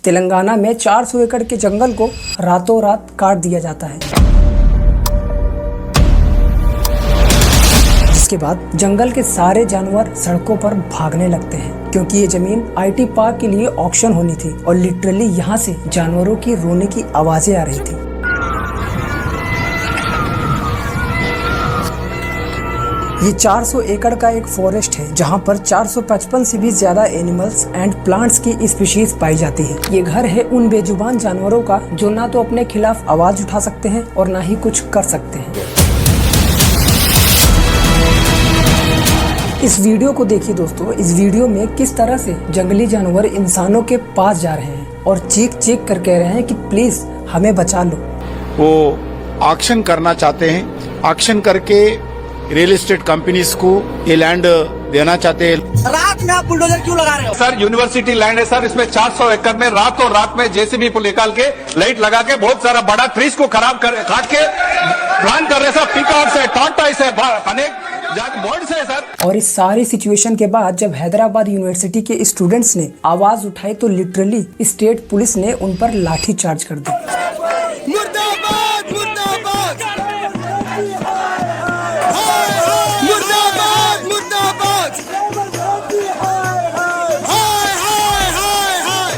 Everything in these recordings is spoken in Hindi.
तेलंगाना में 400 एकड़ के जंगल को रातों रात काट दिया जाता है, जिसके बाद जंगल के सारे जानवर सड़कों पर भागने लगते हैं, क्योंकि ये जमीन आईटी पार्क के लिए ऑक्शन होनी थी और लिटरली यहाँ से जानवरों की रोने की आवाजें आ रही थी। ये 400 एकड़ का एक फॉरेस्ट है जहाँ पर 455 से भी ज्यादा एनिमल्स एंड प्लांट्स की स्पीशीज पाई जाती है। ये घर है उन बेजुबान जानवरों का जो ना तो अपने खिलाफ आवाज उठा सकते हैं और ना ही कुछ कर सकते हैं। इस वीडियो को देखिए दोस्तों, इस वीडियो में किस तरह से जंगली जानवर इंसानों के पास जा रहे हैं और चीख चीख कर कह रहे हैं कि प्लीज हमें बचा लो। वो ऑक्शन करना चाहते हैं, ऑक्शन करके रियल एस्टेट कंपनीज को ये लैंड देना चाहते हैं। रात में आप बुलडोजर क्यों लगा रहे हो? सर यूनिवर्सिटी लैंड है सर, इसमें 400 एकड़ में रातों रात में जेसीबी को निकाल के लाइट लगा के बहुत सारा बड़ा ट्रीज को खराब कर काट के प्लान कर रहे सर। पीकॉक्स है, टॉर्टॉइस है, अनेक बर्ड्स है सर। और इस सारी सिचुएशन के बाद जब हैदराबाद यूनिवर्सिटी के स्टूडेंट्स ने आवाज उठाई तो लिटरली स्टेट पुलिस ने उन पर लाठी चार्ज कर दी। मुर्दाबाद मुर्दाबाद मुर्दाबाद हाय हाय हाय हाय हाय हाय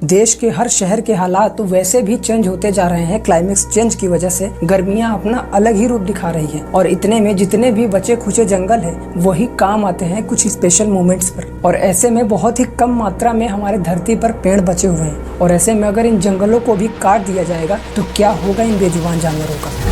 देश के हर शहर के हालात तो वैसे भी चेंज होते जा रहे हैं। क्लाइमेक्स चेंज की वजह से गर्मियां अपना अलग ही रूप दिखा रही हैं और इतने में जितने भी बचे खुचे जंगल हैं वही काम आते हैं कुछ स्पेशल मोमेंट्स पर। और ऐसे में बहुत ही कम मात्रा में हमारे धरती पर पेड़ बचे हुए हैं और ऐसे में अगर इन जंगलों को भी काट दिया जाएगा तो क्या होगा इन बेजुबान जानवरों का।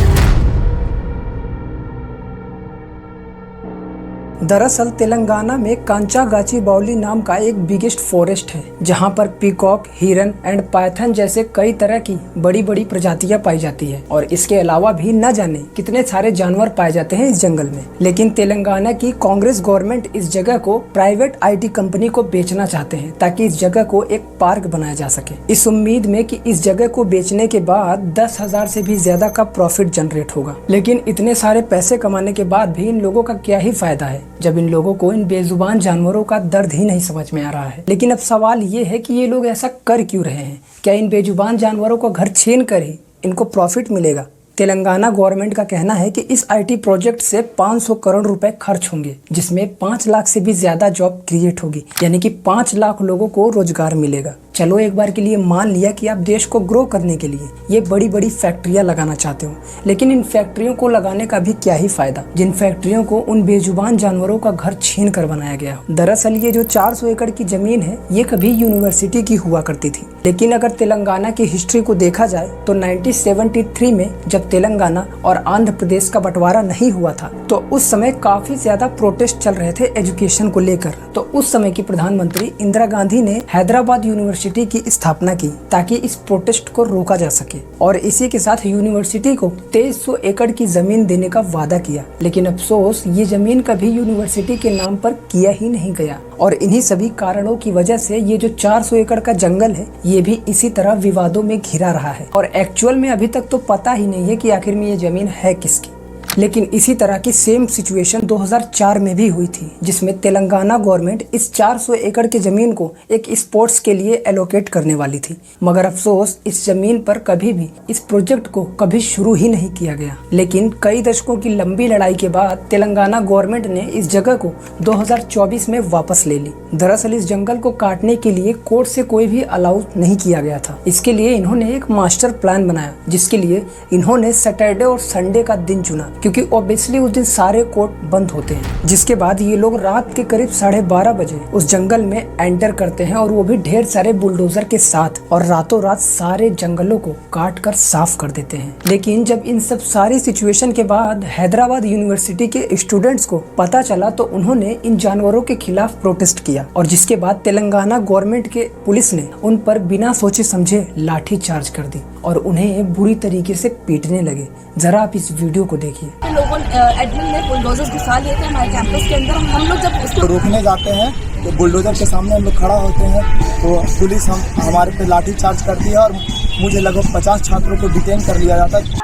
दरअसल तेलंगाना में कांचागाची बावली नाम का एक बिगेस्ट फॉरेस्ट है जहां पर पीकॉक, हिरन एंड पाइथन जैसे कई तरह की बड़ी बड़ी प्रजातियां पाई जाती है और इसके अलावा भी न जाने कितने सारे जानवर पाए जाते हैं इस जंगल में। लेकिन तेलंगाना की कांग्रेस गवर्नमेंट इस जगह को प्राइवेट आईटी कंपनी को बेचना चाहते हैं ताकि इस जगह को एक पार्क बनाया जा सके, इस उम्मीद में कि इस जगह को बेचने के बाद 10,000 से भी ज्यादा का प्रॉफिट जनरेट होगा। लेकिन इतने सारे पैसे कमाने के बाद भी इन लोगों का क्या ही फायदा है जब इन लोगों को इन बेजुबान जानवरों का दर्द ही नहीं समझ में आ रहा है। लेकिन अब सवाल ये है कि ये लोग ऐसा कर क्यों रहे हैं? क्या इन बेजुबान जानवरों को घर छीन कर ही इनको प्रॉफिट मिलेगा? तेलंगाना गवर्नमेंट का कहना है कि इस आईटी प्रोजेक्ट से 500 करोड़ रुपए खर्च होंगे, जिसमें 5 लाख से भी ज्यादा जॉब क्रिएट होगी, यानी कि 5 लाख लोगों को रोजगार मिलेगा। चलो एक बार के लिए मान लिया कि आप देश को ग्रो करने के लिए ये बड़ी बड़ी फैक्ट्रियां लगाना चाहते हो, लेकिन इन फैक्ट्रियों को लगाने का भी क्या ही फायदा जिन फैक्ट्रियों को उन बेजुबान जानवरों का घर छीन कर बनाया गया हो। दरअसल ये जो 400 एकड़ की जमीन है ये कभी यूनिवर्सिटी की हुआ करती थी, लेकिन अगर तेलंगाना की हिस्ट्री को देखा जाए तो 1973 में जब तेलंगाना और आंध्र प्रदेश का बंटवारा नहीं हुआ था तो उस समय काफी ज्यादा प्रोटेस्ट चल रहे थे एजुकेशन को लेकर। तो उस समय की प्रधानमंत्री इंदिरा गांधी ने हैदराबाद यूनिवर्सिटी की स्थापना की ताकि इस प्रोटेस्ट को रोका जा सके और इसी के साथ यूनिवर्सिटी को 2300 एकड़ की जमीन देने का वादा किया। लेकिन अफसोस ये जमीन कभी यूनिवर्सिटी के नाम पर किया ही नहीं गया और इन्हीं सभी कारणों की वजह से ये जो 400 एकड़ का जंगल है ये भी इसी तरह विवादों में घिरा रहा है और एक्चुअल में अभी तक तो पता ही नहीं है कि आखिर में ये जमीन है किसकी। लेकिन इसी तरह की सेम सिचुएशन 2004 में भी हुई थी, जिसमें तेलंगाना गवर्नमेंट इस 400 एकड़ की जमीन को एक स्पोर्ट्स के लिए एलोकेट करने वाली थी, मगर अफसोस इस जमीन पर कभी भी इस प्रोजेक्ट को कभी शुरू ही नहीं किया गया। लेकिन कई दशकों की लंबी लड़ाई के बाद तेलंगाना गवर्नमेंट ने इस जगह को 2024 में वापस ले ली। दरअसल इस जंगल को काटने के लिए कोर्ट से कोई भी अलाउ नहीं किया गया था। इसके लिए इन्होंने एक मास्टर प्लान बनाया, जिसके लिए इन्होंने सैटरडे और संडे का दिन चुना, क्योंकि ऑब्वियसली उस दिन सारे कोर्ट बंद होते हैं। जिसके बाद ये लोग रात के करीब 12:30 बजे उस जंगल में एंटर करते हैं और वो भी ढेर सारे बुलडोजर के साथ, और रातों रात सारे जंगलों को काट कर साफ कर देते हैं। लेकिन जब इन सब सारी सिचुएशन के बाद हैदराबाद यूनिवर्सिटी के स्टूडेंट्स को पता चला तो उन्होंने इन जानवरों के खिलाफ प्रोटेस्ट किया और जिसके बाद तेलंगाना गवर्नमेंट के पुलिस ने उन पर बिना सोचे समझे लाठी चार्ज कर दी और उन्हें बुरी तरीके से पीटने लगे। जरा आप इस वीडियो को देखिए। लोगों एडमिन ने बुलडोजर्स घुसा लिए थे हमारे कैंपस के अंदर। हम लोग जब उसको रोकने जाते हैं तो बुलडोजर के सामने हम लोग खड़ा होते हैं तो पुलिस हमारे पे लाठी चार्ज करती है और मुझे लगभग 50 छात्रों को डिटेन कर लिया जाता है।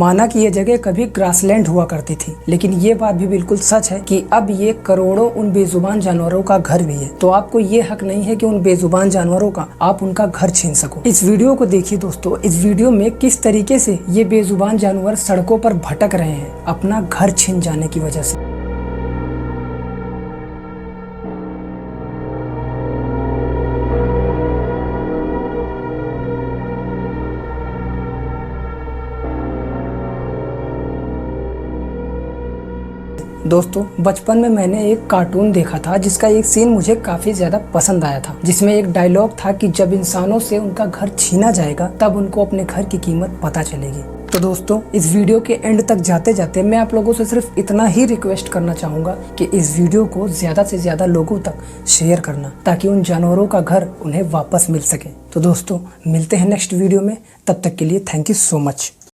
माना कि ये जगह कभी ग्रासलैंड हुआ करती थी, लेकिन ये बात भी बिल्कुल सच है कि अब ये करोड़ों उन बेजुबान जानवरों का घर भी है। तो आपको ये हक नहीं है कि उन बेजुबान जानवरों का आप उनका घर छीन सको। इस वीडियो को देखिए दोस्तों, इस वीडियो में किस तरीके से ये बेजुबान जानवर सड़कों पर भटक रहे हैं अपना घर छीन जाने की वजह से। दोस्तों बचपन में मैंने एक कार्टून देखा था जिसका एक सीन मुझे काफी ज्यादा पसंद आया था, जिसमें एक डायलॉग था कि जब इंसानों से उनका घर छीना जाएगा तब उनको अपने घर की कीमत पता चलेगी। तो दोस्तों इस वीडियो के एंड तक जाते जाते मैं आप लोगों से सिर्फ इतना ही रिक्वेस्ट करना चाहूंगा कि इस वीडियो को ज्यादा से ज्यादा लोगों तक शेयर करना, ताकि उन जानवरों का घर उन्हें वापस मिल सके। तो दोस्तों मिलते हैं नेक्स्ट वीडियो में, तब तक के लिए थैंक यू सो मच।